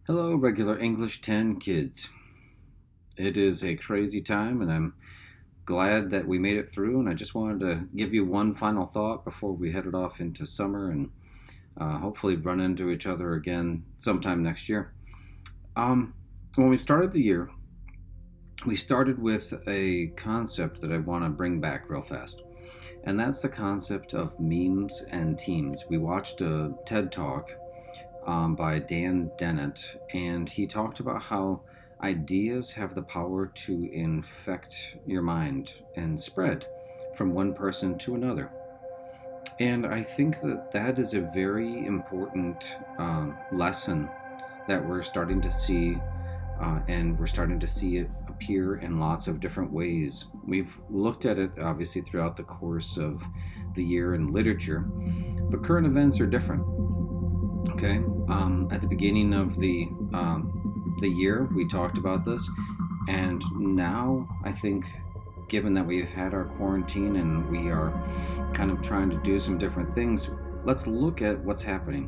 Hello, regular English 10 kids. It is a crazy time, and I'm glad that we made it through. And I just wanted to give you one final thought before we headed off into summer and hopefully run into each other again sometime next year. When we started the year, we started with a concept that I want to bring back real fast. And that's the concept of memes and teams. We watched a TED Talk by Dan Dennett, and he talked about how ideas have the power to infect your mind and spread from one person to another. And I think that that is a very important lesson that we're starting to see, and we're starting to see it appear in lots of different ways. We've looked at it obviously throughout the course of the year in literature, but current events are different. Okay, at the beginning of the year, we talked about this, and now I think, given that we've had our quarantine and we are kind of trying to do some different things, let's look at what's happening.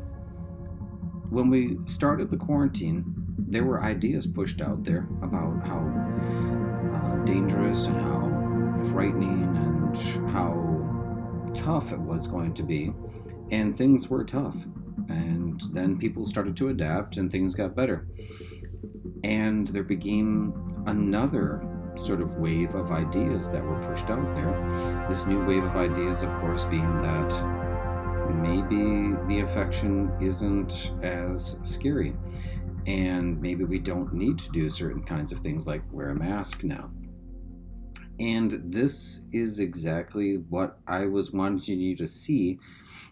When we started the quarantine, there were ideas pushed out there about how dangerous and how frightening and how tough it was going to be, and things were tough. And then people started to adapt and things got better. And there became another sort of wave of ideas that were pushed out there. This new wave of ideas, of course, being that maybe the infection isn't as scary. And maybe we don't need to do certain kinds of things like wear a mask now. And this is exactly what I was wanting you to see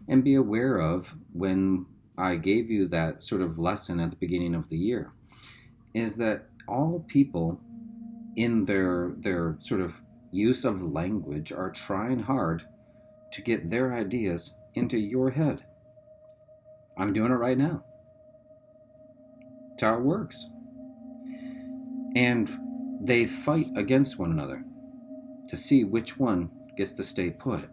and be aware of when I gave you that sort of lesson at the beginning of the year, is that all people in their sort of use of language are trying hard to get their ideas into your head. I'm doing it right now. It's how it works. And they fight against one another to see which one gets to stay put.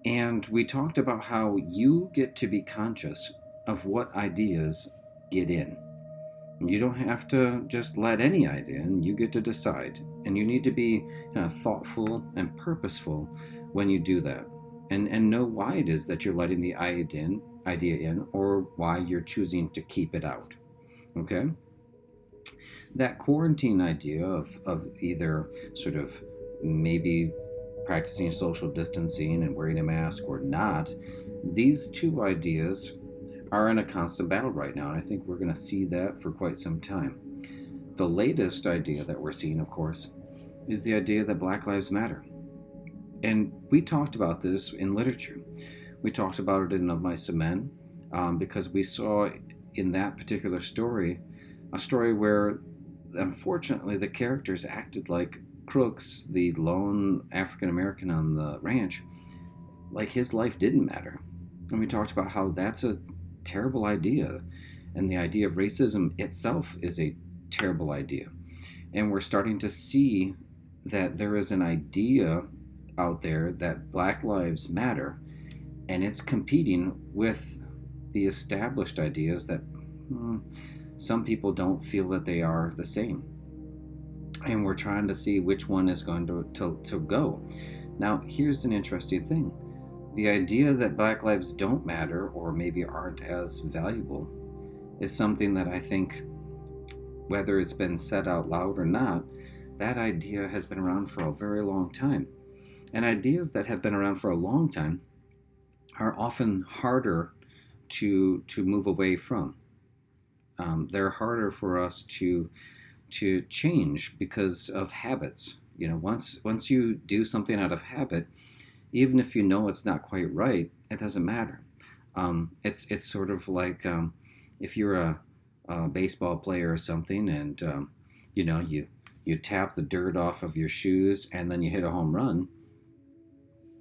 And we talked about how you get to be conscious of what ideas get in. You don't have to just let any idea in, you get to decide. And you need to be kind of thoughtful and purposeful when you do that. And know why it is that you're letting the idea in, or why you're choosing to keep it out. Okay? That quarantine idea of either sort of maybe practicing social distancing and wearing a mask or not, these two ideas are in a constant battle right now, and I think we're going to see that for quite some time. The latest idea that we're seeing, of course, is the idea that Black Lives Matter. And we talked about this in literature. We talked about it in Of Mice and Men, because we saw in that particular story a story where, unfortunately, the characters acted like Crooks, the lone African American on the ranch, like his life didn't matter. And we talked about how that's a terrible idea, and the idea of racism itself is a terrible idea. And we're starting to see that there is an idea out there that Black Lives Matter, and it's competing with the established ideas that some people don't feel that they are the same. And we're trying to see which one is going to go. Now, here's an interesting thing. The idea that Black lives don't matter, or maybe aren't as valuable, is something that I think, whether it's been said out loud or not, that idea has been around for a very long time. And ideas that have been around for a long time are often harder to move away from. They're harder for us to change because of habits. You know, once you do something out of habit, even if you know it's not quite right, it doesn't matter. It's sort of like if you're a baseball player or something, and you tap the dirt off of your shoes and then you hit a home run.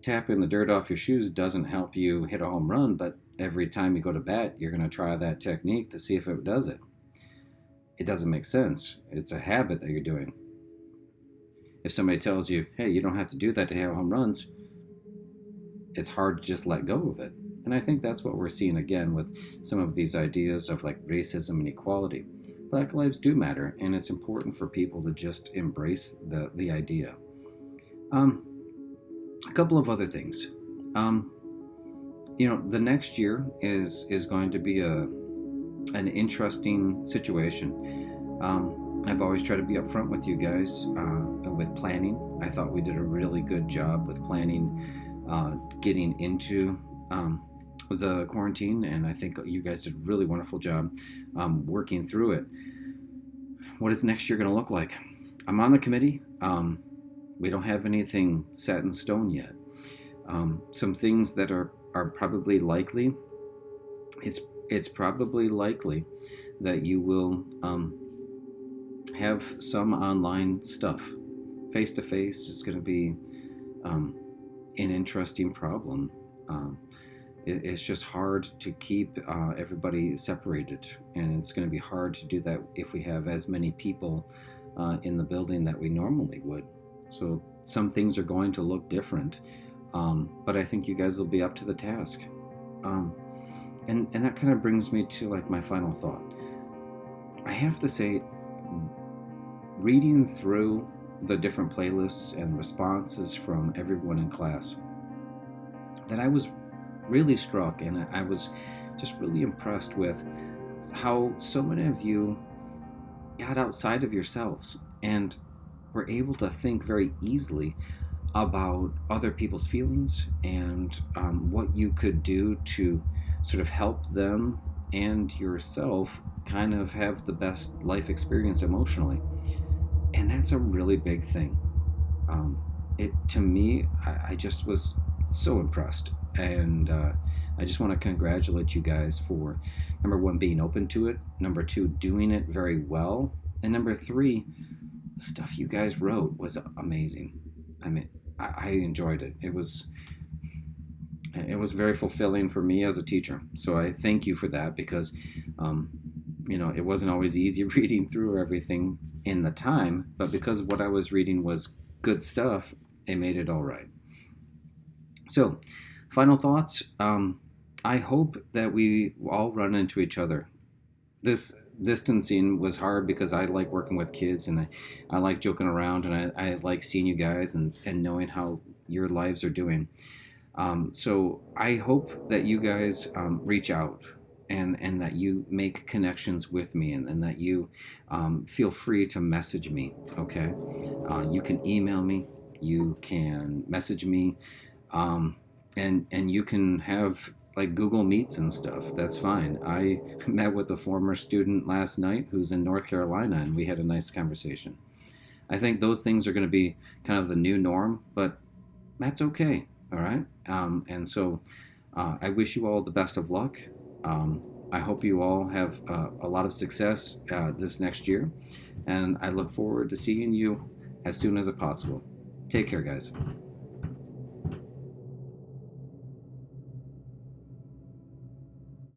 Tapping the dirt off your shoes doesn't help you hit a home run, but every time you go to bat, you're going to try that technique to see if it does it. It doesn't make sense. It's a habit that you're doing. If somebody tells you, hey, you don't have to do that to hit home runs, it's hard to just let go of it. And I think that's what we're seeing again with some of these ideas of like racism and equality. Black lives do matter, and it's important for people to just embrace the idea. Um, a couple of other things. Um, the next year is going to be an interesting situation. I've always tried to be upfront with you guys with planning. I thought we did a really good job with planning, getting into the quarantine, and I think you guys did a really wonderful job working through it. What is next year going to look like? I'm on the committee. We don't have anything set in stone yet. Some things that are probably likely. It's probably likely that you will have some online stuff. Face to face is going to be an interesting problem. It's just hard to keep everybody separated, and it's going to be hard to do that if we have as many people in the building that we normally would. So some things are going to look different, but I think you guys will be up to the task. And that kind of brings me to like my final thought. I have to say, reading through the different playlists and responses from everyone in class, that I was really struck, and I was just really impressed with how so many of you got outside of yourselves and were able to think very easily about other people's feelings and what you could do to sort of help them and yourself kind of have the best life experience emotionally. And that's a really big thing. To me, I just was so impressed. And I just want to congratulate you guys for, number one, being open to it, number two, doing it very well, and number three, the stuff you guys wrote was amazing. I mean, I enjoyed it. It was very fulfilling for me as a teacher. So I thank you for that, because it wasn't always easy reading through everything in the time, but because what I was reading was good stuff, it made it all right. So, final thoughts. I hope that we all run into each other. This distancing was hard because I like working with kids, and I like joking around, and I like seeing you guys and knowing how your lives are doing. So I hope that you guys reach out and that you make connections with me, and that you feel free to message me, okay? You can email me, you can message me, and you can have like Google Meets and stuff. That's fine. I met with a former student last night who's in North Carolina, and we had a nice conversation. I think those things are going to be kind of the new norm, but that's okay, all right? And so I wish you all the best of luck. I hope you all have a lot of success this next year, and I look forward to seeing you as soon as possible. Take care, guys.